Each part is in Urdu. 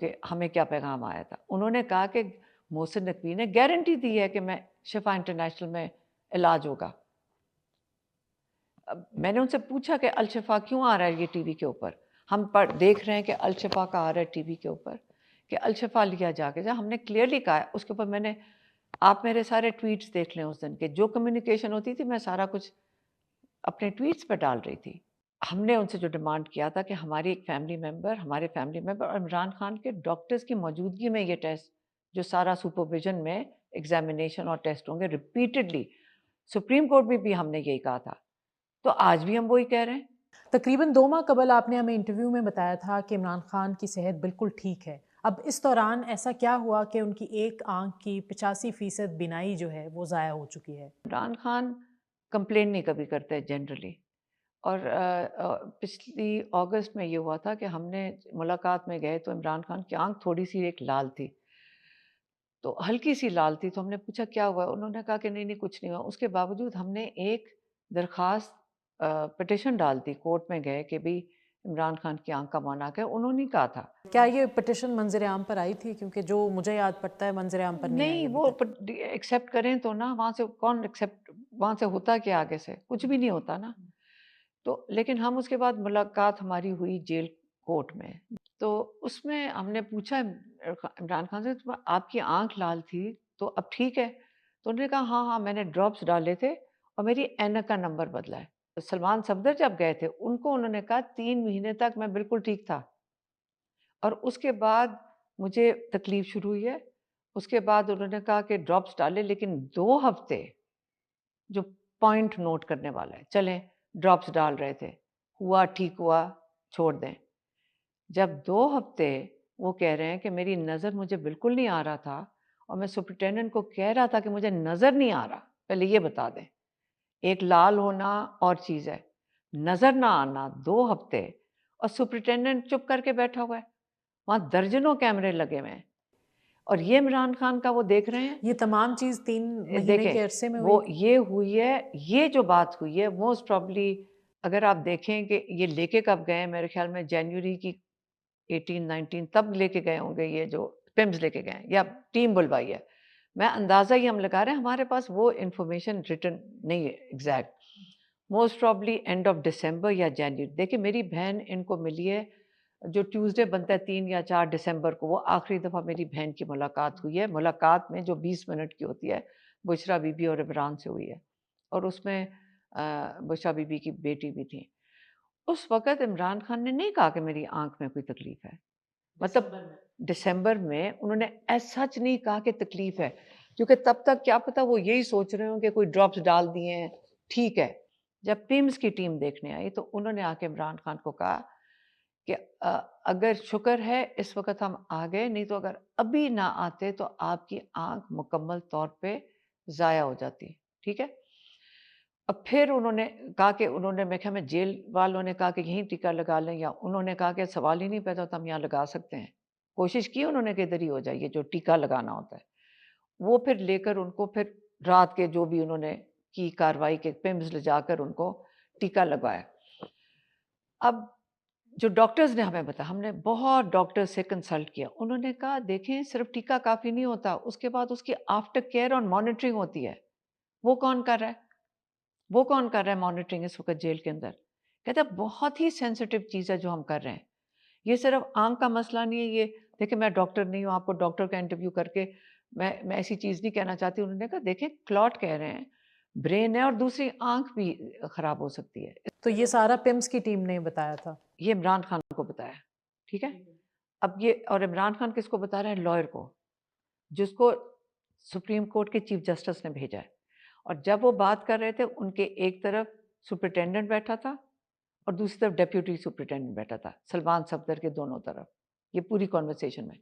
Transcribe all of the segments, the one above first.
کہ ہمیں کیا پیغام آیا تھا. انہوں نے کہا کہ محسن نقوی نے گارنٹی دی ہے کہ میں شفا انٹرنیشنل میں علاج ہوگا. اب میں نے ان سے پوچھا کہ الشفا کیوں آ رہا ہے یہ ٹی وی کے اوپر؟ ہم دیکھ رہے ہیں کہ الشفا کا آ رہا ہے ٹی وی کے اوپر کہ الشفا لیا جا کے جا. ہم نے کلیئرلی کہا ہے اس کے اوپر. میں نے آپ میرے سارے ٹویٹس دیکھ لیں اس دن کے جو کمیونیکیشن ہوتی تھی میں سارا کچھ اپنے ٹویٹس پہ ڈال رہی تھی. ہم نے ان سے جو ڈیمانڈ کیا تھا کہ ہماری ایک ہمارے فیملی ممبر اور عمران خان کے ڈاکٹرز کی موجودگی میں یہ ٹیسٹ جو سارا سپرویژن میں ایگزامینیشن اور ٹیسٹ ہوں گے ریپیٹڈلی. سپریم کورٹ میں بھی ہم نے یہی کہا تھا, تو آج بھی ہم وہی کہہ رہے ہیں. تقریباً 2 ماہ قبل آپ نے ہمیں انٹرویو میں بتایا تھا کہ عمران خان کی صحت بالکل ٹھیک ہے. اب اس دوران ایسا کیا ہوا کہ ان کی ایک آنکھ کی 85% بینائی جو ہے وہ ضائع ہو چکی ہے؟ عمران خان کمپلین نہیں کبھی کرتے جنرلی, اور پچھلی اگست میں یہ ہوا تھا کہ ہم نے ملاقات میں گئے تو عمران خان کی آنکھ تھوڑی سی ایک لال تھی, تو ہلکی سی لال تھی. تو ہم نے پوچھا کیا ہوا؟ انہوں نے کہا کہ نہیں نہیں کچھ نہیں ہوا. اس کے باوجود ہم نے ایک درخواست پٹیشن ڈال دی, کورٹ میں گئے کہ بھی عمران خان کی آنکھ کا معائنہ ہے. انہوں نے کہا تھا. کیا یہ پٹیشن منظر عام پر آئی تھی؟ کیونکہ جو مجھے یاد پڑتا ہے منظر عام پر نہیں آئی نہیں, ابھی وہ تک. ایکسیپٹ کریں تو نا, وہاں سے کون ایکسیپٹ, وہاں سے ہوتا کیا آگے سے کچھ بھی نہیں ہوتا نا. تو لیکن ہم اس کے بعد ملاقات ہماری ہوئی جیل کورٹ میں, تو اس میں ہم نے پوچھا عمران خان سے آپ کی آنکھ لال تھی تو اب ٹھیک ہے؟ تو انہوں نے کہا ہاں ہاں میں نے ڈراپس ڈالے تھے اور میری اینک کا نمبر بدلا ہے. سلمان صفدر جب گئے تھے ان کو انہوں نے کہا 3 مہینے تک میں بالکل ٹھیک تھا, اور اس کے بعد مجھے تکلیف شروع ہوئی ہے. اس کے بعد انہوں نے کہا کہ ڈراپس ڈالے, لیکن 2 ہفتے جو پوائنٹ نوٹ کرنے والا ہے, چلیں ڈراپس ڈال رہے تھے, ہوا ٹھیک ہوا چھوڑ دیں. جب 2 ہفتے وہ کہہ رہے ہیں کہ میری نظر مجھے بالکل نہیں آ رہا تھا, اور میں سپرنٹینڈنٹ کو کہہ رہا تھا کہ مجھے نظر نہیں آ رہا. پہلے یہ بتا دیں, ایک لال ہونا اور چیز ہے, نظر نہ آنا 2 ہفتے, اور سپرنٹینڈنٹ چپ کر کے بیٹھا ہوا ہے, وہاں درجنوں کیمرے لگے ہوئے ہیں, اور یہ عمران خان کا وہ دیکھ رہے ہیں. یہ تمام چیز 3 مہینے دیکھیں کے عرصے میں وہ ہوئی؟ یہ ہوئی ہے, یہ جو بات ہوئی ہے موسٹ پرابلی اگر آپ دیکھیں کہ یہ لے کے کب گئے, میرے خیال میں جنوری کی 18-19 تب لے کے گئے ہوں گے, یہ جو پمز لے کے گئے یا ٹیم بلوائی ہے. میں اندازہ ہی ہم لگا رہے ہیں, ہمارے پاس وہ انفارمیشن ریٹن نہیں ہے exact. Most probably end of December یا جنوری. دیکھیں میری بہن ان کو ملی ہے جو ٹیوزڈے بنتا ہے 3 یا 4 دسمبر کو, وہ آخری دفعہ میری بہن کی ملاقات ہوئی ہے. ملاقات میں جو 20 منٹ کی ہوتی ہے بشرا بی بی اور عمران سے ہوئی ہے, اور اس میں بشرا بی بی کی بیٹی بھی تھی. اس وقت عمران خان نے نہیں کہا کہ میری آنکھ میں کوئی تکلیف ہے, مطلب دسمبر میں انہوں نے ایسا سچ نہیں کہا کہ تکلیف ہے, کیونکہ تب تک کیا پتا وہ یہی سوچ رہے ہوں کہ کوئی ڈراپس ڈال دیے ہیں ٹھیک ہے. جب پیمز کی ٹیم دیکھنے آئی تو انہوں نے آ کے عمران خان کو کہا کہ اگر شکر ہے اس وقت ہم آ گئے, نہیں تو اگر ابھی نہ آتے تو آپ کی آنکھ مکمل طور پہ ضائع ہو جاتی. ٹھیک ہے. اب پھر انہوں نے کہا کہ انہوں نے, میں خیال میں جیل والوں نے کہا کہ یہیں ٹیکا لگا لیں, یا انہوں نے کہا کہ سوال ہی نہیں پیدا تو ہم یہاں لگا سکتے ہیں. کوشش کی انہوں نے کہ ادھر ہی ہو جائے, جو ٹیکا لگانا ہوتا ہے وہ پھر لے کر ان کو پھر رات کے جو بھی انہوں نے کی کاروائی کے پمز لے جا کر ان کو ٹیکا لگوایا. اب جو ڈاکٹرز نے ہمیں بتایا, ہم نے بہت ڈاکٹر سے کنسلٹ کیا, انہوں نے کہا دیکھیں صرف ٹیکا کافی نہیں ہوتا, اس کے بعد اس کی آفٹر کیئر اور مانیٹرنگ ہوتی ہے. وہ کون کر رہا ہے؟ وہ کون کر رہا ہے مانیٹرنگ اس وقت جیل کے اندر؟ کہتے ہیں بہت ہی سینسیٹیو چیز ہے جو ہم کر رہے ہیں. یہ صرف آنکھ کا مسئلہ نہیں ہے. یہ دیکھیں میں ڈاکٹر نہیں ہوں, آپ کو ڈاکٹر کا انٹرویو کر کے میں ایسی چیز نہیں کہنا چاہتی. انہوں نے کہا دیکھیں کلاٹ کہہ رہے ہیں, برین ہے, اور دوسری آنکھ بھی خراب ہو سکتی ہے. تو یہ سارا پمز کی ٹیم نے بتایا تھا؟ یہ عمران خان کو بتایا. ٹھیک ہے. اب یہ, اور عمران خان کس کو بتا رہا ہے؟ لائر کو, جس کو سپریم کورٹ کے چیف جسٹس نے بھیجا ہے. اور جب وہ بات کر رہے تھے ان کے ایک طرف سپرنٹینڈنٹ بیٹھا تھا اور دوسری طرف ڈیپیوٹی سپرنٹینڈنٹ بیٹھا تھا, سلمان صفدر کے دونوں طرف, یہ پوری کانورسیشن میں.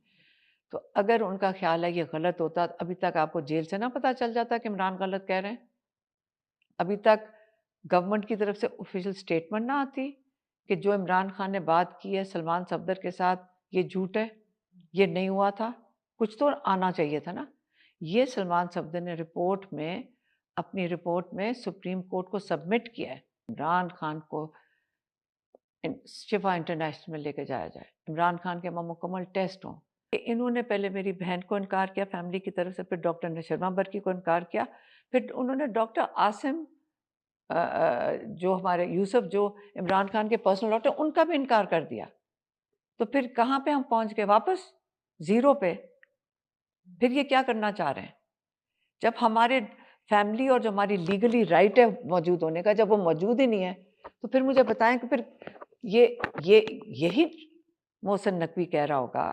تو اگر ان کا خیال ہے یہ غلط ہوتا, ابھی تک آپ کو جیل سے نہ پتہ چل جاتا کہ عمران غلط کہہ رہے ہیں؟ ابھی تک گورنمنٹ کی طرف سے آفیشیل سٹیٹمنٹ نہ آتی کہ جو عمران خان نے بات کی ہے سلمان صفدر کے ساتھ یہ جھوٹ ہے, یہ نہیں ہوا تھا؟ کچھ تو آنا چاہیے تھا نا. یہ سلمان صفدر نے رپورٹ میں, اپنی رپورٹ میں سپریم کورٹ کو سبمٹ کیا ہے. عمران خان کو شفا انٹرنیشنل میں لے کے جایا جائے, عمران خان کے مکمل ٹیسٹ ہوں, کہ انہوں نے پہلے میری بہن کو انکار کیا فیملی کی طرف سے، پھر ڈاکٹر نے شرما برکی کو انکار کیا، پھر انہوں نے ڈاکٹر عاصم جو ہمارے یوسف جو عمران خان کے پرسنل ڈاکٹر، ان کا بھی انکار کر دیا. تو پھر کہاں پہ ہم پہنچ گئے؟ واپس زیرو پہ. پھر یہ کیا کرنا چاہ رہے ہیں؟ جب ہمارے فیملی اور جو ہماری لیگلی رائٹ ہے موجود ہونے کا، جب وہ موجود ہی نہیں ہے، تو پھر مجھے بتائیں کہ پھر یہی محسن نقوی کہہ رہا ہوگا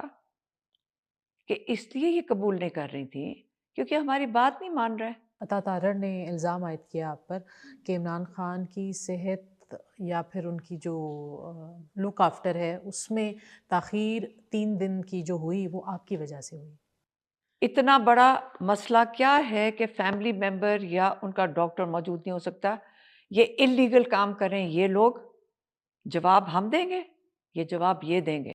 کہ اس لیے یہ قبول نہیں کر رہی تھی کیونکہ ہماری بات نہیں مان رہا ہے. عطا تارڑ نے الزام عائد کیا آپ پر کہ عمران خان کی صحت یا پھر ان کی جو لک آفٹر ہے اس میں تاخیر 3 دن کی جو ہوئی وہ آپ کی وجہ سے ہوئی. اتنا بڑا مسئلہ کیا ہے کہ فیملی ممبر یا ان کا ڈاکٹر موجود نہیں ہو سکتا؟ یہ انلیگل کام کریں یہ لوگ، جواب ہم دیں گے، یہ جواب یہ دیں گے.